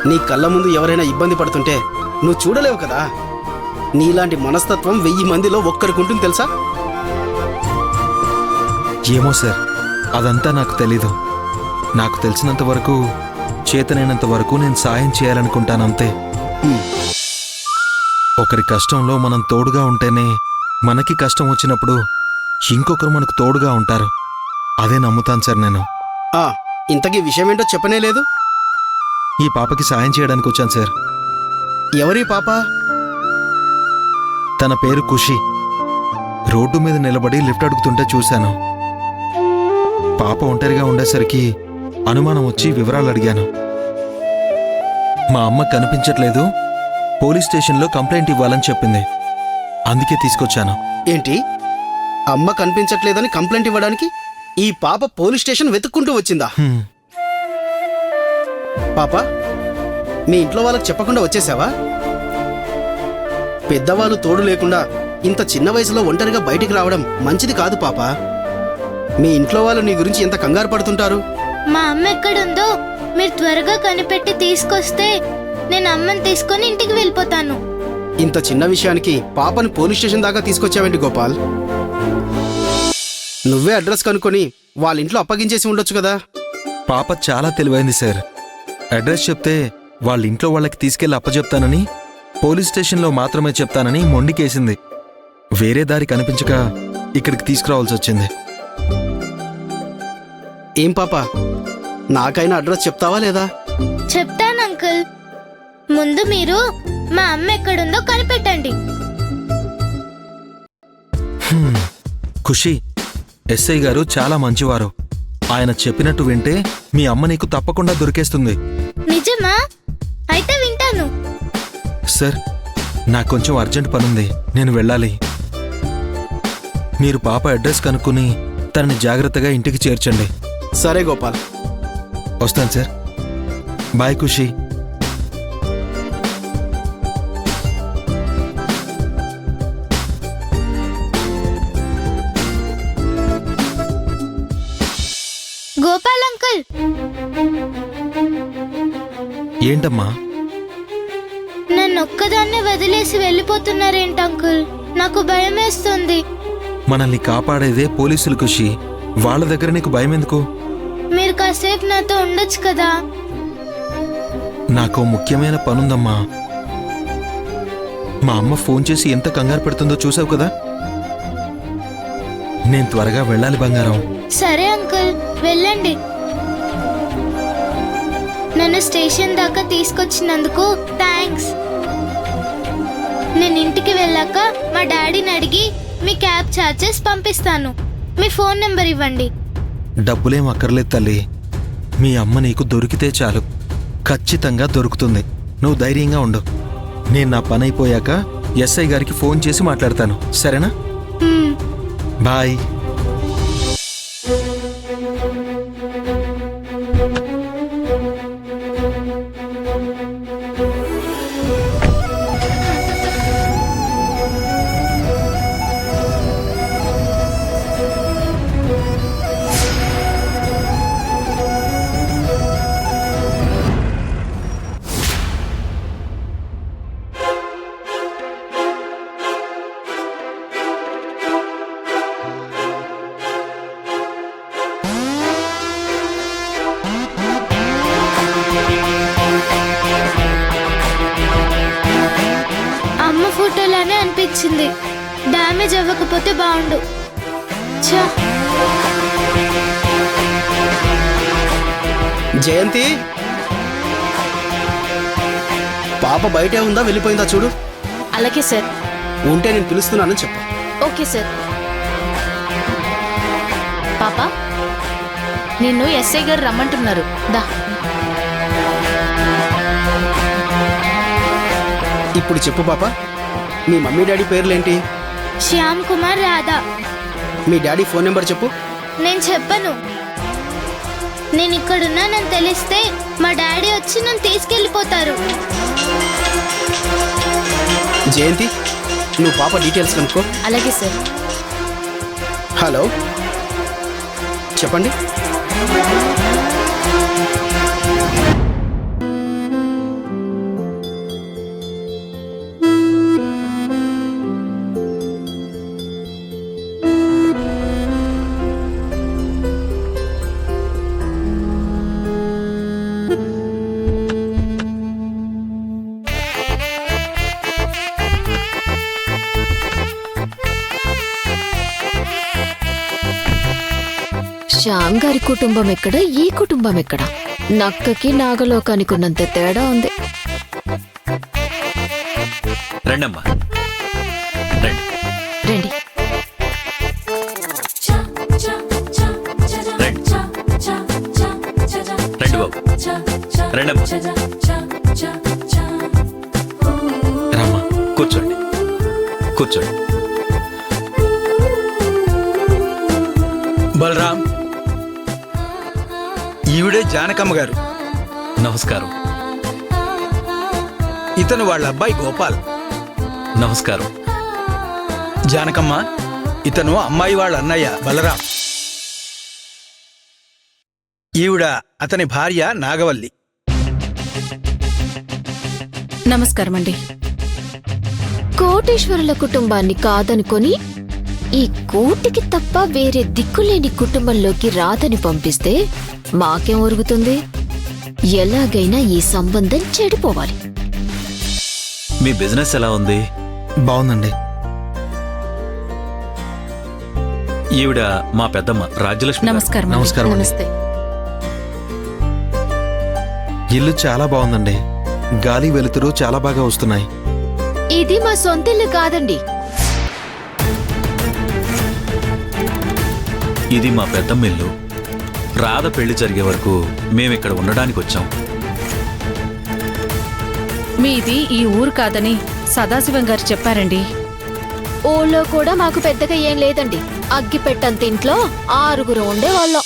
నీ కళ్ళ ముందు ఎవరైనా ఇబ్బంది పడుతుంటే నువ్వు చూడలేవు కదా. నీలాంటి మనస్తత్వం 1000 మందిలో ఒక్కరికి ఉంటుంది తెలుసా? ఏమో సార్, అదంతా నాకు తెలీదు. నాకు తెలిసినంత వరకు, చేతనైనంత వరకు నేను సాయం చేయాలనుకుంటానంతే. ఒకరి కష్టంలో మనం తోడుగా ఉంటేనే మనకి కష్టం వచ్చినప్పుడు ఇంకొకరు మనకు తోడుగా ఉంటారు. అదే నమ్ముతాను సార్ నేను. ఇంతకీ విషయం ఏంటో చెప్పనే లేదు. ఈ పాపకి సాయం చేయడానికి వచ్చాను సార్. ఎవరి పాప? తన పేరు ఖుషి. రోడ్డు మీద నిలబడి లిఫ్ట్ అడుగుతుంటే చూశాను. పాప ఒంటరిగా ఉండేసరికి అనుమానం వచ్చి వివరాలు అడిగాను. మా అమ్మ కనిపించట్లేదు, పోలీస్ స్టేషన్లో కంప్లైంట్ ఇవ్వాలని చెప్పింది. అందుకే తీసుకొచ్చాను. ఏంటి, అమ్మ కనిపించట్లేదని కంప్లైంట్ ఇవ్వడానికి ఈ పాప పోలీస్ స్టేషన్ వెతుక్కుంటూ వచ్చిందా? పాప, మీ ఇంట్లో వాళ్ళకి చెప్పకుండా వచ్చేసావా? పెద్దవాళ్ళు తోడు లేకుండా ఇంత చిన్న వయసులో ఒంటరిగా బయటికి రావడం మంచిది కాదు పాప. మీ ఇంట్లో వాళ్ళు నీ గురించి ఎంత కంగారు పడుతుంటారు. మా అమ్మ ఎక్కడుందో మీరు త్వరగా కనిపెట్టి తీసుకొస్తే నేను అమ్మని తీసుకొని ఇంటికి వెళ్ళిపోతాను. ఇంత చిన్న విషయానికి పాపని పోలీస్ స్టేషన్ దాకా తీసుకొచ్చావేంటి గోపాల్? నువ్వే అడ్రస్ కనుక్కొని వాళ్ళ ఇంట్లో అప్పగించేసి ఉండొచ్చు కదా. పాప చాలా తెలివైంది సార్. అడ్రస్ చెప్తే వాళ్ళ ఇంట్లో వాళ్ళకి తీసుకెళ్లి అప్పచెప్తానని, పోలీస్ స్టేషన్లో మాత్రమే చెప్తానని మొండికేసింది. వేరే దారి కనిపించక ఇక్కడికి తీసుకురావాల్సి వచ్చింది. ఏం పాప, నాకైనా అడ్రస్ చెప్తావా లేదా? చెప్తాను అంకుల్. ముందు మీరు మా అమ్మ ఎక్కడుందో కనిపెట్టండి. ఖుషి, ఎస్ఐ గారు చాలా మంచివారు. ఆయన చెప్పినట్టు వింటే మీ అమ్మ నీకు తప్పకుండా దొరికేస్తుంది. నిజమా? అయితే వింటాను. సార్, నాకు కొంచెం అర్జెంట్ పనుంది, నేను వెళ్ళాలి. మీరు పాప అడ్రస్ కనుక్కుని తనని జాగ్రత్తగా ఇంటికి చేర్చండి. సరే గోపాల్, వస్తాను సార్. బాయ్ ఖుషి. గోపాల్ అంకుల్, ఏంటమ్మా? నన్ను ఒక్కదాన్నే వదిలేసి వెళ్ళిపోతున్నారేంటి అంకుల్? నాకు భయం వేస్తుంది. మనల్ని కాపాడేదే పోలీసులు ఖుషి. వాళ్ళ దగ్గర నీకు భయం ఎందుకు? మీరు కాసేపు నాతో ఉండొచ్చు కదా. నాకు ముఖ్యమైన పనుందమ్మా. మా అమ్మ ఫోన్ చేసి ఎంత కంగారు పెడుతుందో చూసావు కదా. నేను త్వరగా వెళ్ళాలి బంగారం. సరే అంకుల్, వెళ్ళండి. నన్ను స్టేషన్ దాకా తీసుకొచ్చినందుకు థ్యాంక్స్. నేను ఇంటికి వెళ్ళాక మా డాడీని అడిగి మీ క్యాబ్ ఛార్జెస్ పంపిస్తాను. మీ ఫోన్ నెంబర్ ఇవ్వండి. డబ్బులేం అక్కర్లేదు తల్లి. మీ అమ్మ నీకు దొరికితే చాలు. ఖచ్చితంగా దొరుకుతుంది. నువ్వు ధైర్యంగా ఉండు. నేను నా పని అయిపోయాక ఎస్ఐ గారికి ఫోన్ చేసి మాట్లాడతాను, సరేనా? బాయ్. ఫోటోలానే అనిపించింది. డ్యామేజ్ అవ్వకపోతే బాగుండు. జయంతి, పాప బయటే ఉందా, వెళ్ళిపోయిందా చూడు. అలాగే సార్. ఉంటే నేను పిలుస్తున్నానని చెప్పు. Okay sir. పాప, నిన్ను ఎస్ఐ గారు రమ్మంటున్నారు. దా. ఇప్పుడు చెప్పు పాప, మీ మమ్మీ డాడీ పేర్లేంటి? శ్యామ్ కుమార్, రాధా. మీ డాడీ ఫోన్ నెంబర్ చెప్పు. నేను చెప్పను. నేను ఇక్కడున్నానని తెలిస్తే మా డాడీ వచ్చి నన్ను తీసుకెళ్ళిపోతారు. జయంతి, నువ్వు పాప డీటెయిల్స్ కనుక్కో. అలాగే సార్. హలో, చెప్పండి. శ్యామ్ గారి కుటుంబం ఎక్కడ, ఈ కుటుంబం ఎక్కడ? నక్కకి నాగలోకానికి ఉన్నంత తేడా ఉంది. రండమ్మా రండి రండి. రండి బాబు రండమ్మా రామా కూర్చోండి కూర్చోండి. బలరాం, ఈవిడే జానకమ్మ గారు. నమస్కారం. ఇతను వాళ్ళ అబ్బాయి గోపాల్. నమస్కారం. జానకమ్మ, ఇతను అమ్మాయి వాళ్ళ అన్నయ్య బలరాం. ఈవిడ అతని భార్య నాగవల్లి. నమస్కారం అండి. కోటేశ్వరుల కుటుంబాన్ని కాదనుకొని ఈ కూటికి తప్ప వేరే దిక్కులేని కుటుంబంలోకి రాదని పంపిస్తే మాకేం ఒరుగుతుంది? ఎలాగైనా ఈ సంబంధం చెడిపోవాలి. మీ బిజినెస్ ఎలా ఉంది? బాగుందండి. ఈవిడ మా పెద్దమ్మ రాజ్యలక్ష్మి గారు. నమస్కారం అండి. నమస్కారం అండి. నమస్తే. ఇల్లు చాలా బాగుందండి. గాలి వెలుతురు చాలా బాగా వస్తున్నాయి. ఇది మా సొంతిల్లు కాదండి. ఇది మా పెద్దమ్మ ఇల్లు. రాధ పెళ్లి జరిగే వరకు మేమిక్కడ ఉండడానికి వచ్చాం. మీది ఈ ఊరు కాదని సదాశివం గారు చెప్పారండి. ఊళ్ళో కూడా మాకు పెద్దగా ఏం లేదండి. అగ్గి పెట్టంత ఇంట్లో 6 ఉండేవాళ్ళం.